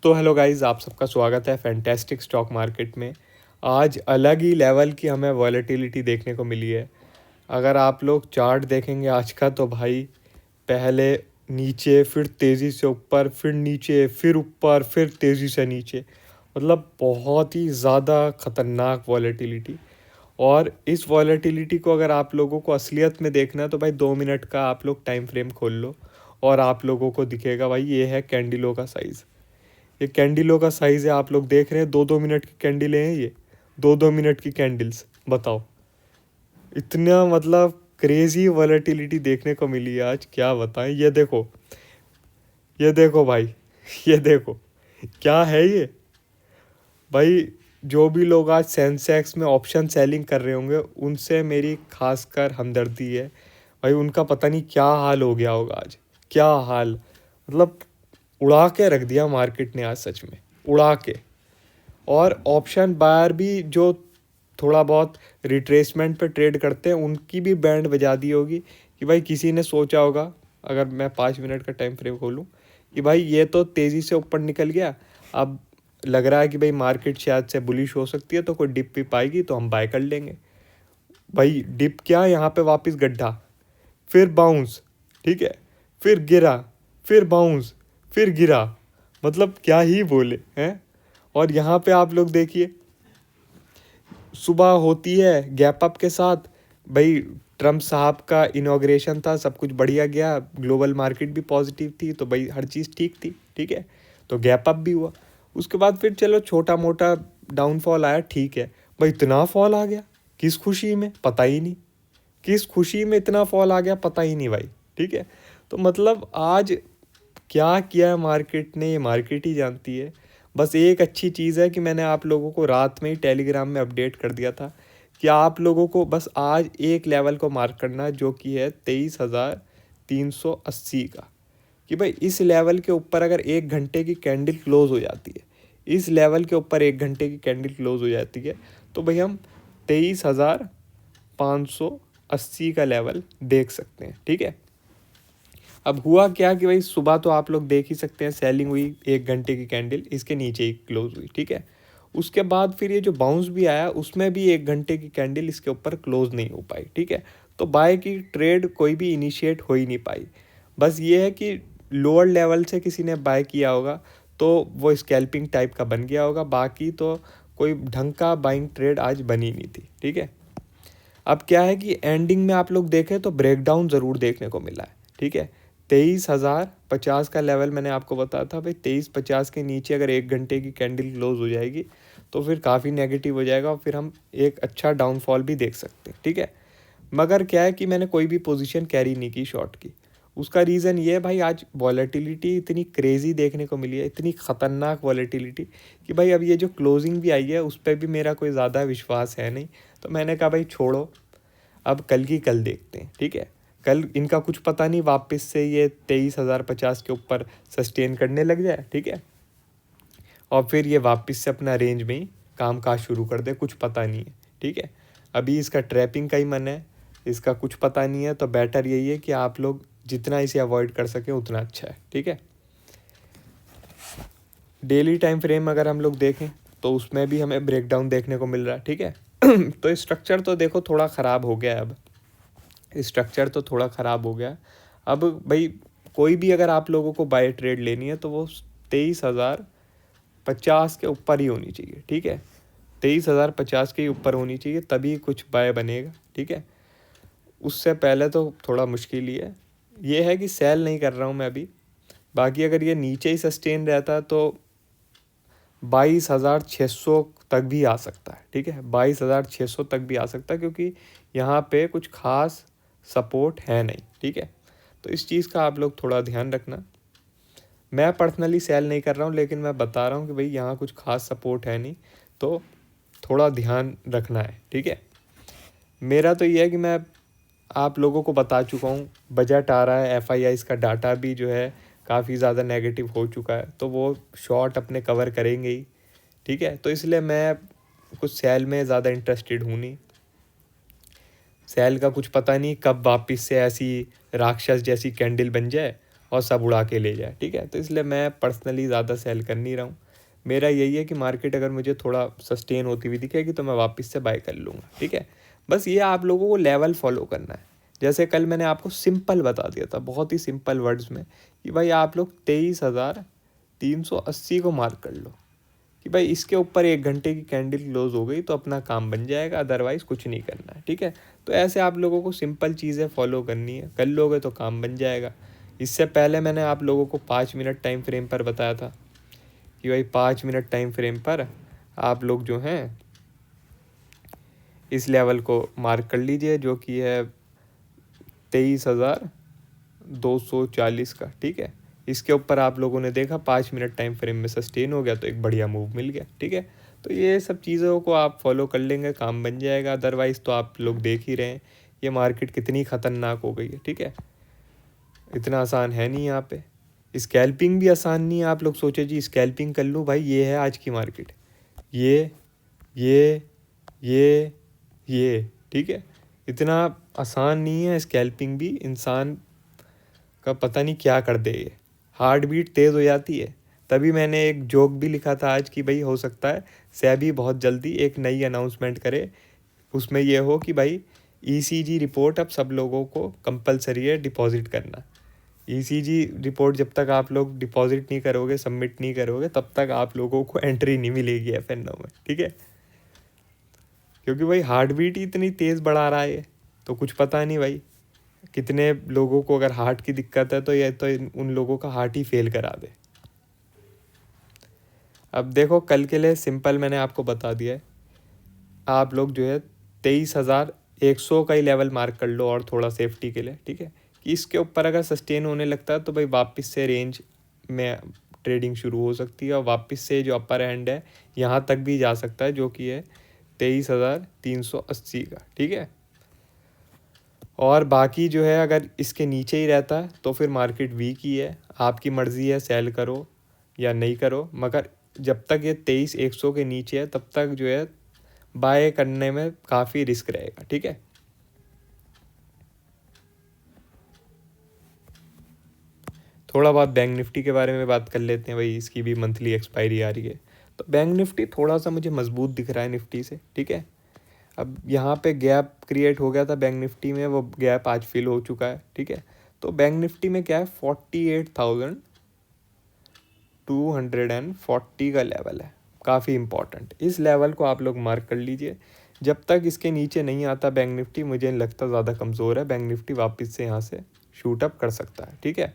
तो hello guys, आप सबका स्वागत है फैंटेस्टिक स्टॉक मार्केट में। आज अलग ही लेवल की हमें वॉलेटिलिटी देखने को मिली है। अगर आप लोग चार्ट देखेंगे आज का, तो भाई पहले नीचे, फिर तेज़ी से ऊपर, फिर नीचे, फिर ऊपर, फिर तेज़ी से नीचे। मतलब बहुत ही ज़्यादा ख़तरनाक वॉलेटिलिटी। और इस वॉलेटिलिटी को अगर आप लोगों को असलियत में देखना है तो भाई 2 मिनट का आप लोग टाइम फ्रेम खोल लो और आप लोगों को दिखेगा भाई ये है कैंडलों का साइज़। ये कैंडलों का साइज़ है, आप लोग देख रहे हैं। 2-2 मिनट की कैंडलें हैं ये, 2-2 मिनट की कैंडल्स। बताओ, इतना मतलब क्रेजी वॉलेटिलिटी देखने को मिली है आज, क्या बताएं। ये देखो, ये देखो भाई, ये देखो क्या है ये भाई। जो भी लोग आज सेंसेक्स में ऑप्शन सेलिंग कर रहे होंगे उनसे मेरी खासकर हमदर्दी है भाई। उनका पता नहीं क्या हाल हो गया होगा आज, क्या हाल। मतलब उड़ा के रख दिया मार्केट ने आज, सच में उड़ा के। और ऑप्शन बायर भी जो थोड़ा बहुत रिट्रेसमेंट पे ट्रेड करते हैं उनकी भी बैंड बजा दी होगी कि भाई किसी ने सोचा होगा, अगर मैं 5 मिनट का टाइम फ्रेम खोलूँ, कि भाई ये तो तेज़ी से ऊपर निकल गया, अब लग रहा है कि भाई मार्केट शायद से बुलिश हो सकती है, तो कोई डिप भी पाएगी तो हम बाय कर लेंगे। भाई डिप क्या, यहाँ पे वापस गड्ढा, फिर बाउंस, ठीक है, फिर गिरा, फिर बाउंस, फिर गिरा। मतलब क्या ही बोले हैं। और यहाँ पे आप लोग देखिए, सुबह होती है गैप अप के साथ। भाई ट्रम्प साहब का इनॉग्रेशन था, सब कुछ बढ़िया गया, ग्लोबल मार्केट भी पॉजिटिव थी, तो भाई हर चीज़ ठीक थी, ठीक है। तो गैप अप भी हुआ। उसके बाद फिर चलो छोटा मोटा डाउनफॉल आया, ठीक है। भाई इतना फॉल आ गया, किस खुशी में पता ही नहीं, किस खुशी में इतना फॉल आ गया पता ही नहीं भाई, ठीक है। तो मतलब आज क्या किया है मार्केट ने, ये मार्केट ही जानती है। बस एक अच्छी चीज़ है कि मैंने आप लोगों को रात में ही टेलीग्राम में अपडेट कर दिया था कि आप लोगों को बस आज एक लेवल को मार्क करना है, जो कि है 23,380 का। कि भाई इस लेवल के ऊपर अगर 1 घंटे की कैंडल क्लोज हो जाती है, इस लेवल के ऊपर 1 घंटे की कैंडल क्लोज हो जाती है, तो भाई हम 23,580 का लेवल देख सकते हैं, ठीक है। अब हुआ क्या कि भाई सुबह तो आप लोग देख ही सकते हैं, सेलिंग हुई 1 घंटे की कैंडल इसके नीचे ही क्लोज हुई, ठीक है। उसके बाद फिर ये जो बाउंस भी आया उसमें भी 1 घंटे की कैंडल इसके ऊपर क्लोज नहीं हो पाई, ठीक है। तो बाय की ट्रेड कोई भी इनिशिएट हो ही नहीं पाई। बस ये है कि लोअर लेवल से किसी ने बाय किया होगा तो वो स्कैल्पिंग टाइप का बन गया होगा, बाकी तो कोई ढंग का बाइंग ट्रेड आज बनी नहीं थी, ठीक है। अब क्या है कि एंडिंग में आप लोग देखें तो ब्रेकडाउन ज़रूर देखने को मिला है, ठीक है। 23,050 का लेवल मैंने आपको बताया था भाई। 23,50 के नीचे अगर 1 घंटे की कैंडल क्लोज हो जाएगी तो फिर काफ़ी नेगेटिव हो जाएगा और फिर हम एक अच्छा डाउनफॉल भी देख सकते हैं, ठीक है। मगर क्या है कि मैंने कोई भी पोजीशन कैरी नहीं की शॉर्ट की। उसका रीज़न ये है भाई, आज वॉलेटिलिटी इतनी क्रेज़ी देखने को मिली है, इतनी ख़तरनाक वॉलेटिलिटी, कि भाई अब ये जो क्लोजिंग भी आई है उस पर भी मेरा कोई ज़्यादा विश्वास है नहीं। तो मैंने कहा भाई छोड़ो, अब कल की कल देखते हैं, ठीक है। कल इनका कुछ पता नहीं, वापस से ये 23,050 के ऊपर सस्टेन करने लग जाए, ठीक है। और फिर ये वापस से अपना रेंज में ही काम काज शुरू कर दे, कुछ पता नहीं है, ठीक है। अभी इसका ट्रैपिंग का ही मन है, इसका कुछ पता नहीं है। तो बेटर यही है कि आप लोग जितना इसे अवॉइड कर सकें उतना अच्छा है, ठीक है। डेली टाइम फ्रेम अगर हम लोग देखें तो उसमें भी हमें ब्रेकडाउन देखने को मिल रहा है, ठीक है। तो स्ट्रक्चर तो देखो थोड़ा ख़राब हो गया है। अब स्ट्रक्चर तो थोड़ा ख़राब हो गया। अब भाई कोई भी अगर आप लोगों को बाय ट्रेड लेनी है तो वो 23,050 के ऊपर ही होनी चाहिए, ठीक है। 23,050 के ऊपर होनी चाहिए, तभी कुछ बाय बनेगा, ठीक है। उससे पहले तो थोड़ा मुश्किल ही है। ये है कि सेल नहीं कर रहा हूँ मैं अभी। बाकी अगर ये नीचे ही सस्टेन रहता तो 22,600 तक भी आ सकता है, ठीक है। 22,600 तक भी आ सकता है, क्योंकि यहाँ पे कुछ खास सपोर्ट है नहीं, ठीक है। तो इस चीज़ का आप लोग थोड़ा ध्यान रखना। मैं पर्सनली सेल नहीं कर रहा हूँ, लेकिन मैं बता रहा हूँ कि भाई यहाँ कुछ खास सपोर्ट है नहीं, तो थोड़ा ध्यान रखना है, ठीक है। मेरा तो ये है कि मैं आप लोगों को बता चुका हूँ, बजट आ रहा है, एफआईआईज का डाटा भी जो है काफ़ी ज़्यादा नेगेटिव हो चुका है, तो वो शॉर्ट अपने कवर करेंगे ही, ठीक है। तो इसलिए मैं कुछ सेल में ज़्यादा इंटरेस्टेड हूँ नहीं। सेल का कुछ पता नहीं कब वापस से ऐसी राक्षस जैसी कैंडल बन जाए और सब उड़ा के ले जाए, ठीक है। तो इसलिए मैं पर्सनली ज़्यादा सेल कर नहीं रहा हूँ। मेरा यही है कि मार्केट अगर मुझे थोड़ा सस्टेन होती हुई दिखेगी तो मैं वापस से बाय कर लूँगा, ठीक है। बस ये आप लोगों को लेवल फॉलो करना है। जैसे कल मैंने आपको सिंपल बता दिया था, बहुत ही सिंपल वर्ड्स में, कि भाई आप लोग 23,380 को मार्क कर लो कि भाई इसके ऊपर 1 घंटे की कैंडल क्लोज हो गई तो अपना काम बन जाएगा, अदरवाइज़ कुछ नहीं करना है, ठीक है। तो ऐसे आप लोगों को सिंपल चीज़ें फॉलो करनी है, कर लोगे तो काम बन जाएगा। इससे पहले मैंने आप लोगों को 5 मिनट टाइम फ्रेम पर बताया था कि भाई 5 मिनट टाइम फ्रेम पर आप लोग जो हैं इस लेवल को मार्क कर लीजिए, जो कि है 23,240 का, ठीक है। इसके ऊपर आप लोगों ने देखा 5 मिनट टाइम फ्रेम में सस्टेन हो गया तो एक बढ़िया मूव मिल गया, ठीक है। तो ये सब चीज़ों को आप फॉलो कर लेंगे, काम बन जाएगा। अदरवाइज़ तो आप लोग देख ही रहे हैं ये मार्केट कितनी ख़तरनाक हो गई है, ठीक है। इतना आसान है नहीं यहाँ पे, स्कैल्पिंग भी आसान नहीं है। आप लोग सोचे जी स्कैल्पिंग कर लूँ, भाई ये है आज की मार्केट, ये ये ये ये, ठीक है। इतना आसान नहीं है स्कैल्पिंग भी, इंसान का पता नहीं क्या कर दे ये, हार्ट बीट तेज़ हो जाती है। तभी मैंने एक जोक भी लिखा था आज कि भाई हो सकता है सेबी बहुत जल्दी एक नई अनाउंसमेंट करे, उसमें यह हो कि भाई ईसीजी रिपोर्ट अब सब लोगों को कंपलसरी है डिपॉजिट करना। ईसीजी रिपोर्ट जब तक आप लोग डिपॉजिट नहीं करोगे, सबमिट नहीं करोगे, तब तक आप लोगों को एंट्री नहीं मिलेगी FNO में, ठीक है। क्योंकि भाई हार्ट बीट ही इतनी तेज़ बढ़ा रहा है, तो कुछ पता नहीं भाई कितने लोगों को अगर हार्ट की दिक्कत है तो ये तो उन लोगों का हार्ट ही फेल करा दे। अब देखो कल के लिए सिंपल मैंने आपको बता दिया है, आप लोग जो है 23,100 का ही लेवल मार्क कर लो और थोड़ा सेफ्टी के लिए, ठीक है। कि इसके ऊपर अगर सस्टेन होने लगता है तो भाई वापस से रेंज में ट्रेडिंग शुरू हो सकती है, और वापस से जो अपर हैंड है यहाँ तक भी जा सकता है, जो कि है 23,380 का, ठीक है। और बाकी जो है अगर इसके नीचे ही रहता है तो फिर मार्केट वीक ही है, आपकी मर्ज़ी है सेल करो या नहीं करो। मगर जब तक ये 23,100 के नीचे है तब तक जो है बाय करने में काफ़ी रिस्क रहेगा, ठीक है। थोड़ा बहुत बैंक निफ्टी के बारे में बात कर लेते हैं, भाई इसकी भी मंथली एक्सपायरी आ रही है। तो बैंक निफ्टी थोड़ा सा मुझे मजबूत दिख रहा है निफ्टी से, ठीक है। अब यहाँ पे गैप क्रिएट हो गया था बैंक निफ्टी में, वो गैप आज फिल हो चुका है, ठीक है। तो बैंक निफ्टी में क्या है, 48,240 का लेवल है, काफ़ी इंपॉर्टेंट। इस लेवल को आप लोग मार्क कर लीजिए। जब तक इसके नीचे नहीं आता बैंक निफ्टी, मुझे नहीं लगता ज़्यादा कमज़ोर है, बैंक निफ्टी वापस से यहाँ से शूट अप कर सकता है, ठीक है।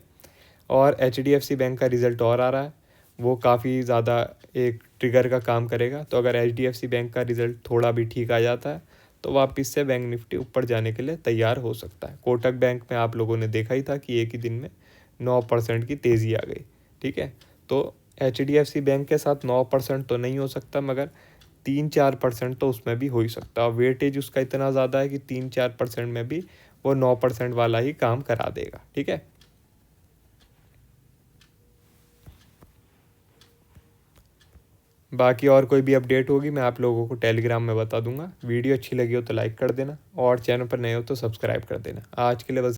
और HDFC बैंक का रिज़ल्ट और आ रहा है, वो काफ़ी ज़्यादा एक ट्रिगर का काम करेगा। तो अगर HDFC बैंक का रिज़ल्ट थोड़ा भी ठीक आ जाता है तो वापस से बैंक निफ्टी ऊपर जाने के लिए तैयार हो सकता है। कोटक बैंक में आप लोगों ने देखा ही था कि एक ही दिन में 9% की तेज़ी आ गई, ठीक है। तो HDFC बैंक के साथ 9% तो नहीं हो सकता, मगर 3-4% तो उसमें भी हो ही सकता है। और वेटेज उसका इतना ज़्यादा है कि 3-4% में भी वो 9% वाला ही काम करा देगा, ठीक है। बाकी और कोई भी अपडेट होगी मैं आप लोगों को टेलीग्राम में बता दूंगा। वीडियो अच्छी लगी हो तो लाइक कर देना, और चैनल पर नए हो तो सब्सक्राइब कर देना। आज के लिए बस